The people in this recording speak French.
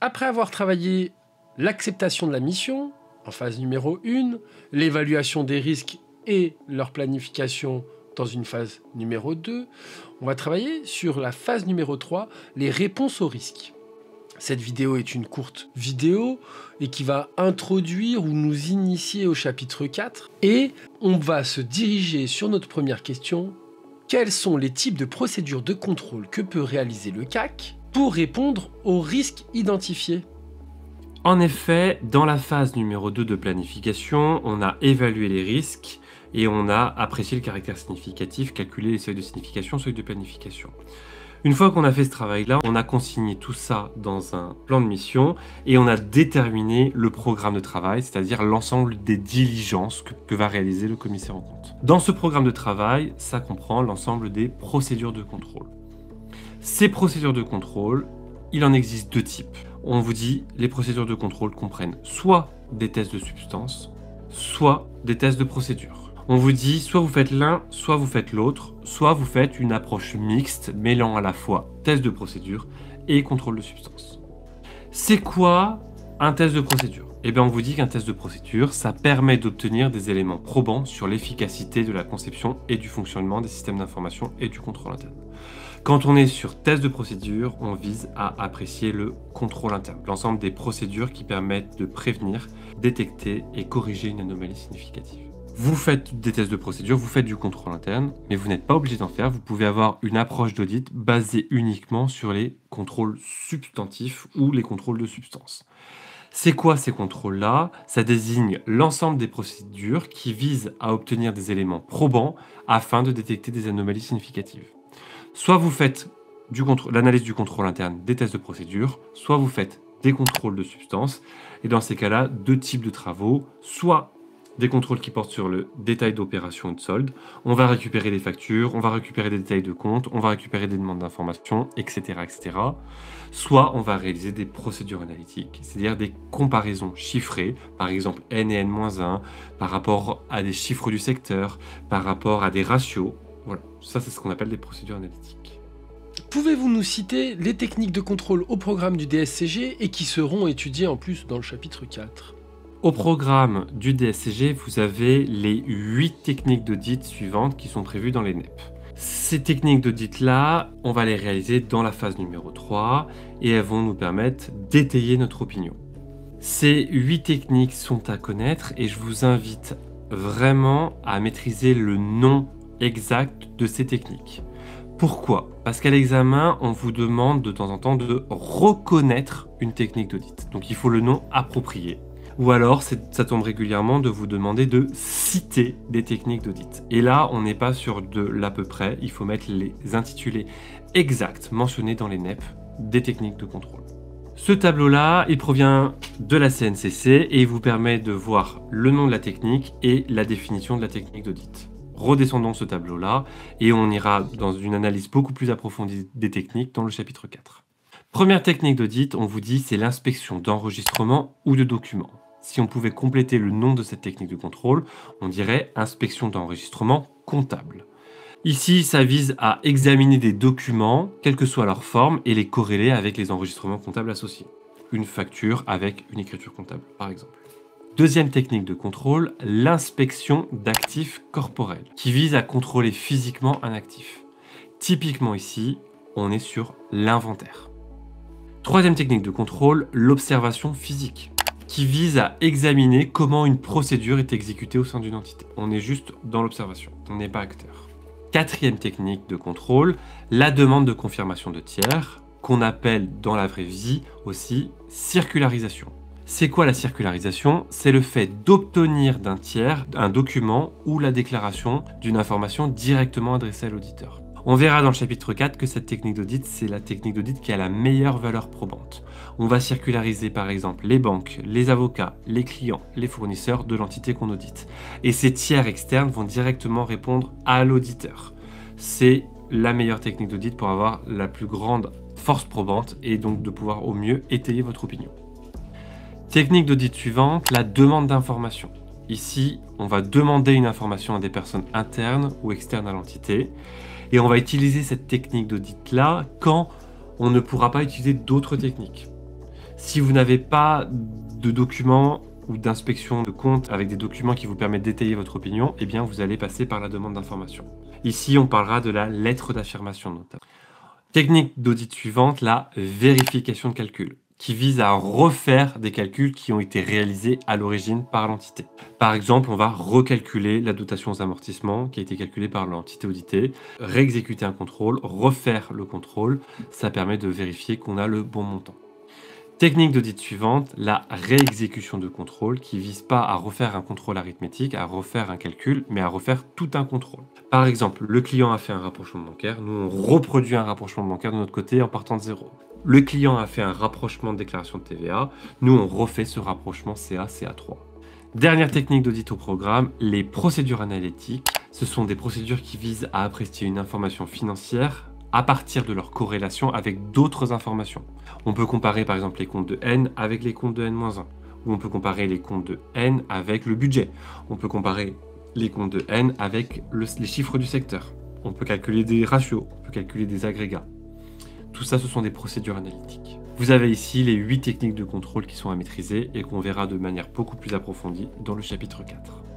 Après avoir travaillé l'acceptation de la mission, en phase numéro 1, l'évaluation des risques et leur planification dans une phase numéro 2, on va travailler sur la phase numéro 3, les réponses aux risques. Cette vidéo est une courte vidéo et qui va introduire ou nous initier au chapitre 4 et on va se diriger sur notre première question. Quels sont les types de procédures de contrôle que peut réaliser le CAC pour répondre aux risques identifiés ? En effet, dans la phase numéro 2 de planification, on a évalué les risques et on a apprécié le caractère significatif, calculé les seuils de signification, seuils de planification. Une fois qu'on a fait ce travail-là, on a consigné tout ça dans un plan de mission et on a déterminé le programme de travail, c'est-à-dire l'ensemble des diligences que va réaliser le commissaire aux comptes. Dans ce programme de travail, ça comprend l'ensemble des procédures de contrôle. Ces procédures de contrôle, il en existe 2 types. On vous dit, les procédures de contrôle comprennent soit des tests de substance, soit des tests de procédure. On vous dit, soit vous faites l'un, soit vous faites l'autre, soit vous faites une approche mixte, mêlant à la fois test de procédure et contrôle de substance. C'est quoi un test de procédure ? Eh bien, on vous dit qu'un test de procédure, ça permet d'obtenir des éléments probants sur l'efficacité de la conception et du fonctionnement des systèmes d'information et du contrôle interne. Quand on est sur test de procédure, on vise à apprécier le contrôle interne, l'ensemble des procédures qui permettent de prévenir, détecter et corriger une anomalie significative. Vous faites des tests de procédure, vous faites du contrôle interne, mais vous n'êtes pas obligé d'en faire. Vous pouvez avoir une approche d'audit basée uniquement sur les contrôles substantifs ou les contrôles de substance. C'est quoi ces contrôles-là ? Ça désigne l'ensemble des procédures qui visent à obtenir des éléments probants afin de détecter des anomalies significatives. Soit vous faites l'analyse du contrôle interne des tests de procédure, soit vous faites des contrôles de substance. Et dans ces cas-là, 2 types de travaux, soit des contrôles qui portent sur le détail d'opération et de solde. On va récupérer des factures, on va récupérer des détails de compte, on va récupérer des demandes d'informations, etc., etc. Soit on va réaliser des procédures analytiques, c'est-à-dire des comparaisons chiffrées, par exemple N et N-1, par rapport à des chiffres du secteur, par rapport à des ratios. Voilà, ça c'est ce qu'on appelle des procédures analytiques. Pouvez-vous nous citer les techniques de contrôle au programme du DSCG et qui seront étudiées en plus dans le chapitre 4 ? Au programme du DSCG, vous avez les 8 techniques d'audit suivantes qui sont prévues dans les NEP. Ces techniques d'audit-là, on va les réaliser dans la phase numéro 3 et elles vont nous permettre d'étayer notre opinion. Ces 8 techniques sont à connaître et je vous invite vraiment à maîtriser le nom exact de ces techniques. Pourquoi ? Parce qu'à l'examen, on vous demande de temps en temps de reconnaître une technique d'audit. Donc il faut le nom approprié. Ou alors, ça tombe régulièrement de vous demander de citer des techniques d'audit. Et là, on n'est pas sur de l'à peu près, il faut mettre les intitulés exacts mentionnés dans les NEP des techniques de contrôle. Ce tableau-là, il provient de la CNCC et il vous permet de voir le nom de la technique et la définition de la technique d'audit. Redescendons ce tableau-là et on ira dans une analyse beaucoup plus approfondie des techniques dans le chapitre 4. Première technique d'audit, on vous dit, c'est l'inspection d'enregistrement ou de documents. Si on pouvait compléter le nom de cette technique de contrôle, on dirait inspection d'enregistrement comptable. Ici, ça vise à examiner des documents, quelle que soit leur forme, et les corréler avec les enregistrements comptables associés. Une facture avec une écriture comptable, par exemple. Deuxième technique de contrôle, l'inspection d'actifs corporels, qui vise à contrôler physiquement un actif. Typiquement ici, on est sur l'inventaire. Troisième technique de contrôle, l'observation physique, qui vise à examiner comment une procédure est exécutée au sein d'une entité. On est juste dans l'observation, on n'est pas acteur. Quatrième technique de contrôle, la demande de confirmation de tiers, qu'on appelle dans la vraie vie aussi circularisation. C'est quoi la circularisation ? C'est le fait d'obtenir d'un tiers un document ou la déclaration d'une information directement adressée à l'auditeur. On verra dans le chapitre 4 que cette technique d'audit, c'est la technique d'audit qui a la meilleure valeur probante. On va circulariser par exemple les banques, les avocats, les clients, les fournisseurs de l'entité qu'on audite. Et ces tiers externes vont directement répondre à l'auditeur. C'est la meilleure technique d'audit pour avoir la plus grande force probante et donc de pouvoir au mieux étayer votre opinion. Technique d'audit suivante, la demande d'information. Ici, on va demander une information à des personnes internes ou externes à l'entité. Et on va utiliser cette technique d'audit-là quand on ne pourra pas utiliser d'autres techniques. Si vous n'avez pas de documents ou d'inspection de compte avec des documents qui vous permettent d'étayer votre opinion, eh bien vous allez passer par la demande d'information. Ici, on parlera de la lettre d'affirmation notamment. Technique d'audit suivante, la vérification de calcul, qui vise à refaire des calculs qui ont été réalisés à l'origine par l'entité. Par exemple, on va recalculer la dotation aux amortissements qui a été calculée par l'entité auditée, réexécuter un contrôle, refaire le contrôle, ça permet de vérifier qu'on a le bon montant. Technique d'audit suivante, la réexécution de contrôle qui vise pas à refaire un contrôle arithmétique, à refaire un calcul, mais à refaire tout un contrôle. Par exemple, le client a fait un rapprochement bancaire, nous on reproduit un rapprochement bancaire de notre côté en partant de zéro. Le client a fait un rapprochement de déclaration de TVA, nous on refait ce rapprochement CA-CA3. Dernière technique d'audit au programme, les procédures analytiques. Ce sont des procédures qui visent à apprécier une information financière à partir de leur corrélation avec d'autres informations. On peut comparer par exemple les comptes de N avec les comptes de N-1, ou on peut comparer les comptes de N avec le budget. On peut comparer les comptes de N avec les chiffres du secteur. On peut calculer des ratios, on peut calculer des agrégats. Tout ça, ce sont des procédures analytiques. Vous avez ici les 8 techniques de contrôle qui sont à maîtriser et qu'on verra de manière beaucoup plus approfondie dans le chapitre 4.